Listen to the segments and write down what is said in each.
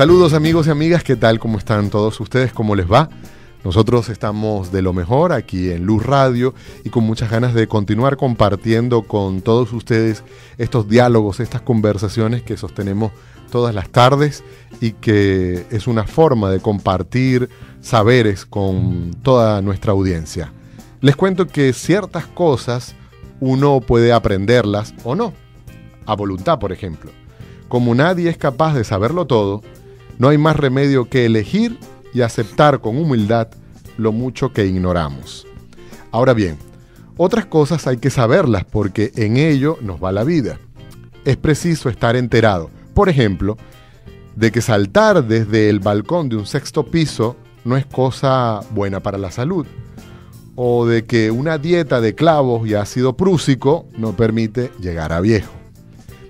Saludos amigos y amigas, ¿qué tal? ¿Cómo están todos ustedes? ¿Cómo les va? Nosotros estamos de lo mejor aquí en Luz Radio y con muchas ganas de continuar compartiendo con todos ustedes estos diálogos, estas conversaciones que sostenemos todas las tardes y que es una forma de compartir saberes con toda nuestra audiencia. Les cuento que ciertas cosas uno puede aprenderlas o no, a voluntad por ejemplo. Como nadie es capaz de saberlo todo, no hay más remedio que elegir y aceptar con humildad lo mucho que ignoramos. Ahora bien, otras cosas hay que saberlas porque en ello nos va la vida. Es preciso estar enterado, por ejemplo, de que saltar desde el balcón de un sexto piso no es cosa buena para la salud, o de que una dieta de clavos y ácido prúsico no permite llegar a viejo.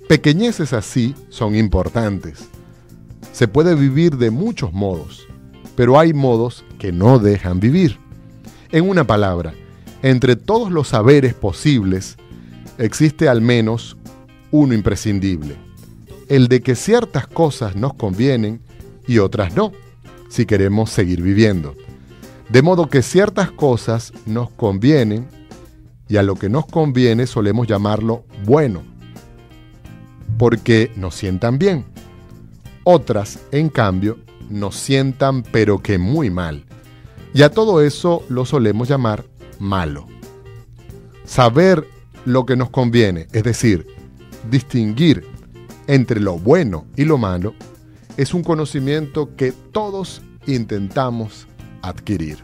Pequeñeces así son importantes. Se puede vivir de muchos modos, pero hay modos que no dejan vivir. En una palabra, entre todos los saberes posibles, existe al menos uno imprescindible, el de que ciertas cosas nos convienen y otras no, si queremos seguir viviendo. De modo que ciertas cosas nos convienen y a lo que nos conviene solemos llamarlo bueno, porque nos sientan bien. Otras, en cambio, nos sientan pero que muy mal. Y a todo eso lo solemos llamar malo. Saber lo que nos conviene, es decir, distinguir entre lo bueno y lo malo, es un conocimiento que todos intentamos adquirir.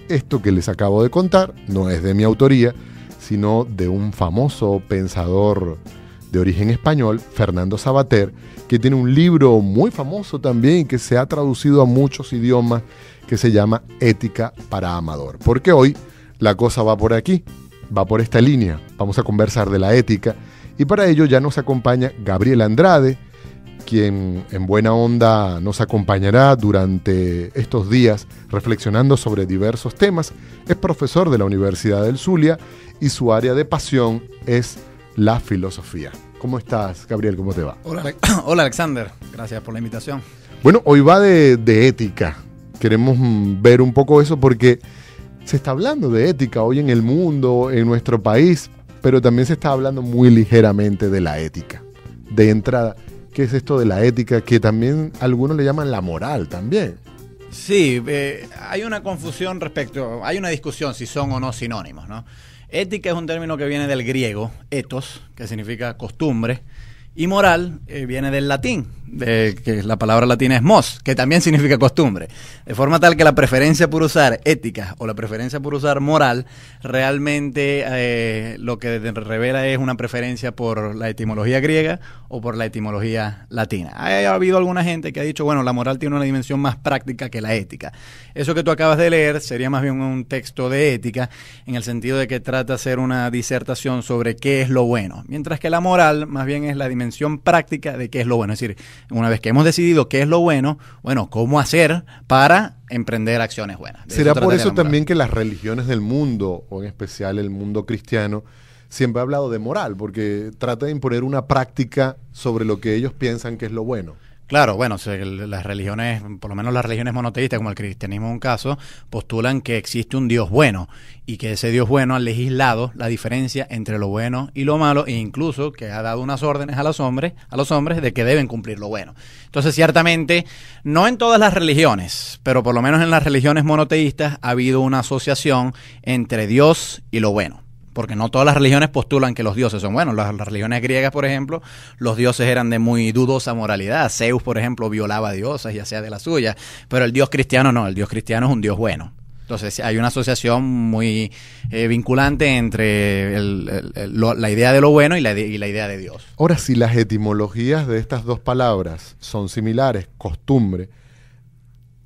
Esto que les acabo de contar no es de mi autoría, sino de un famoso pensador de origen español, Fernando Savater, que tiene un libro muy famoso también que se ha traducido a muchos idiomas que se llama Ética para Amador. Porque hoy la cosa va por aquí, va por esta línea. Vamos a conversar de la ética y para ello ya nos acompaña Gabriel Andrade, quien en buena onda nos acompañará durante estos días reflexionando sobre diversos temas. Es profesor de la Universidad del Zulia y su área de pasión es la filosofía. ¿Cómo estás, Gabriel? ¿Cómo te va? Hola, Alexander. Gracias por la invitación. Bueno, hoy va de ética. Queremos ver un poco eso porque se está hablando de ética hoy en el mundo, en nuestro país, pero también se está hablando muy ligeramente de la ética. De entrada, ¿qué es esto de la ética? Que también algunos le llaman la moral también. Sí, hay una confusión hay una discusión si son o no sinónimos, ¿no? Ética es un término que viene del griego, ethos, que significa costumbre, y moral viene del latín, que la palabra latina es mos, que también significa costumbre. De forma tal que la preferencia por usar ética o la preferencia por usar moral realmente lo que revela es una preferencia por la etimología griega o por la etimología latina. Ha habido alguna gente que ha dicho, bueno, la moral tiene una dimensión más práctica que la ética. Eso que tú acabas de leer sería más bien un texto de ética en el sentido de que trata de hacer una disertación sobre qué es lo bueno, mientras que la moral más bien es la dimensión práctica de qué es lo bueno. Es decir, una vez que hemos decidido qué es lo bueno, ¿cómo hacer para emprender acciones buenas? ¿Será por eso también que las religiones del mundo, o en especial el mundo cristiano, siempre ha hablado de moral? Porque trata de imponer una práctica sobre lo que ellos piensan que es lo bueno. Claro, las religiones, por lo menos las religiones monoteístas, como el cristianismo en un caso, postulan que existe un Dios bueno y que ese Dios bueno ha legislado la diferencia entre lo bueno y lo malo e incluso que ha dado unas órdenes a los hombres de que deben cumplir lo bueno. Entonces, ciertamente, no en todas las religiones, pero por lo menos en las religiones monoteístas ha habido una asociación entre Dios y lo bueno. Porque no todas las religiones postulan que los dioses son buenos. Las religiones griegas, por ejemplo, los dioses eran de muy dudosa moralidad. Zeus, por ejemplo, violaba diosas y hacía de las suyas. Pero el dios cristiano no, el dios cristiano es un dios bueno. Entonces hay una asociación muy vinculante entre la idea de lo bueno y la idea de Dios. Ahora, si las etimologías de estas dos palabras son similares, costumbre,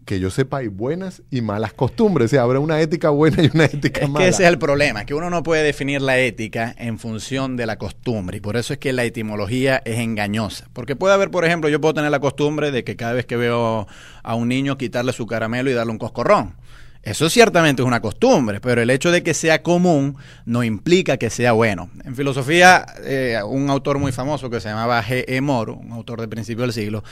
que yo sepa, hay buenas y malas costumbres. O sea, habrá una ética buena y una ética mala. Es que ese es el problema, que uno no puede definir la ética en función de la costumbre. Y por eso es que la etimología es engañosa. Porque puede haber, por ejemplo, yo puedo tener la costumbre de que cada vez que veo a un niño quitarle su caramelo y darle un coscorrón. Eso ciertamente es una costumbre, pero el hecho de que sea común no implica que sea bueno. En filosofía, un autor muy famoso que se llamaba G.E. Moore, un autor de principio del siglo,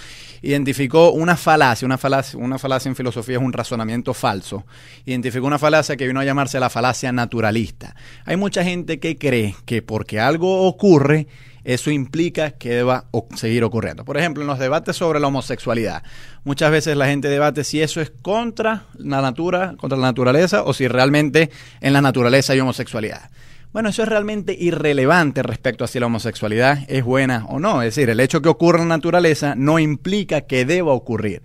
identificó una falacia en filosofía es un razonamiento falso. Identificó una falacia que vino a llamarse la falacia naturalista. Hay mucha gente que cree que porque algo ocurre, eso implica que deba seguir ocurriendo. Por ejemplo, en los debates sobre la homosexualidad, muchas veces la gente debate si eso es contra la naturaleza, o si realmente en la naturaleza hay homosexualidad. Bueno, eso es realmente irrelevante respecto a si la homosexualidad es buena o no. Es decir, el hecho que ocurra en la naturaleza no implica que deba ocurrir.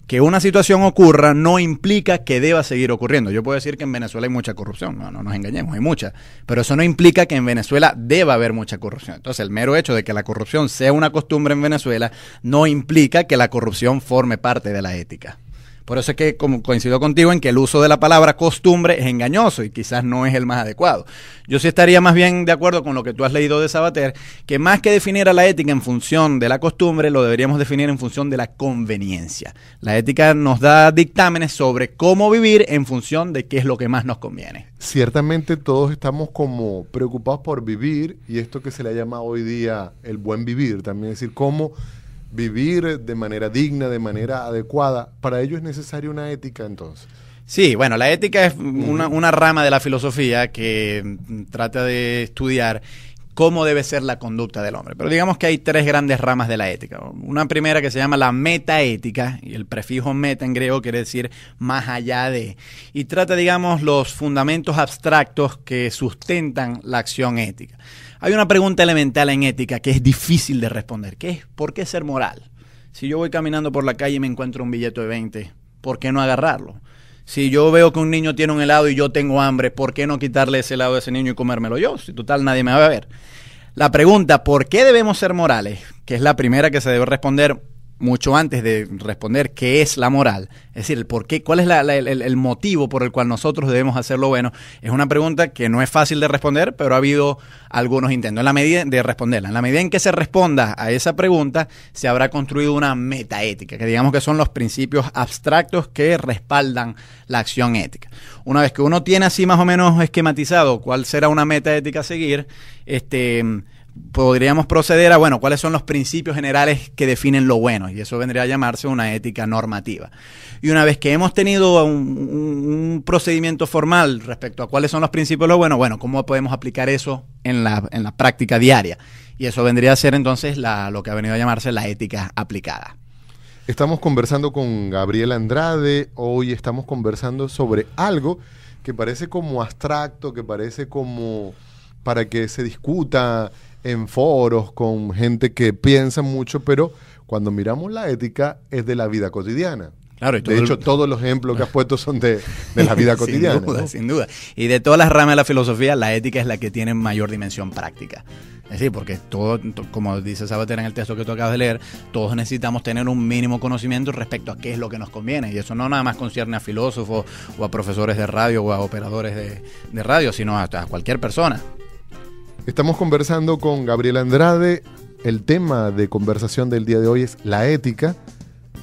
Que una situación ocurra no implica que deba seguir ocurriendo. Yo puedo decir que en Venezuela hay mucha corrupción, no nos engañemos, hay mucha, pero eso no implica que en Venezuela deba haber mucha corrupción. Entonces, el mero hecho de que la corrupción sea una costumbre en Venezuela no implica que la corrupción forme parte de la ética. Por eso es que coincido contigo en que el uso de la palabra costumbre es engañoso y quizás no es el más adecuado. Yo sí estaría más bien de acuerdo con lo que tú has leído de Sabater, que más que definir a la ética en función de la costumbre, lo deberíamos definir en función de la conveniencia. La ética nos da dictámenes sobre cómo vivir en función de qué es lo que más nos conviene. Ciertamente todos estamos como preocupados por vivir, y esto que se le llama hoy día el buen vivir, también es decir, cómo vivir de manera digna, de manera adecuada. Para ello es necesaria una ética, entonces. Sí, bueno, la ética es una rama de la filosofía que trata de estudiar cómo debe ser la conducta del hombre. Pero digamos que hay tres grandes ramas de la ética. Una primera que se llama la metaética, y el prefijo meta en griego quiere decir más allá de, y trata, digamos, los fundamentos abstractos que sustentan la acción ética. Hay una pregunta elemental en ética que es difícil de responder, que es ¿por qué ser moral? Si yo voy caminando por la calle y me encuentro un billete de 20, ¿por qué no agarrarlo? Si yo veo que un niño tiene un helado y yo tengo hambre, ¿por qué no quitarle ese helado a ese niño y comérmelo yo? Si total nadie me va a ver. La pregunta, ¿por qué debemos ser morales?, que es la primera que se debe responder mucho antes de responder qué es la moral, es decir, el por qué, cuál es el motivo por el cual nosotros debemos hacer lo bueno, es una pregunta que no es fácil de responder, pero ha habido algunos intentos en la medida de responderla. En la medida en que se responda a esa pregunta, se habrá construido una metaética, que digamos que son los principios abstractos que respaldan la acción ética. Una vez que uno tiene así más o menos esquematizado cuál será una metaética a seguir, podríamos proceder a, bueno, cuáles son los principios generales que definen lo bueno, y eso vendría a llamarse una ética normativa. Y una vez que hemos tenido un procedimiento formal respecto a cuáles son los principios de lo bueno, ¿cómo podemos aplicar eso en la práctica diaria? Y eso vendría a ser entonces lo que ha venido a llamarse la ética aplicada. Estamos conversando con Gabriel Andrade. Hoy estamos conversando sobre algo que parece como abstracto, que parece como para que se discuta en foros con gente que piensa mucho, pero cuando miramos la ética es de la vida cotidiana. Claro, de hecho, todos los ejemplos que has puesto son de la vida cotidiana. Sin duda, ¿no? Sin duda. Y de todas las ramas de la filosofía, la ética es la que tiene mayor dimensión práctica. Es decir, porque como dice Sabater en el texto que tú acabas de leer, todos necesitamos tener un mínimo conocimiento respecto a qué es lo que nos conviene. Y eso no nada más concierne a filósofos o a profesores de radio o a operadores de radio, sino a cualquier persona. Estamos conversando con Gabriel Andrade. El tema de conversación del día de hoy es la ética.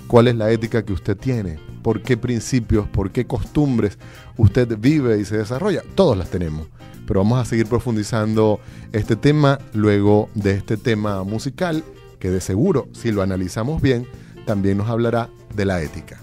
¿Cuál es la ética que usted tiene? ¿Por qué principios, por qué costumbres usted vive y se desarrolla? Todos las tenemos, pero vamos a seguir profundizando este tema luego de este tema musical que de seguro, si lo analizamos bien, también nos hablará de la ética.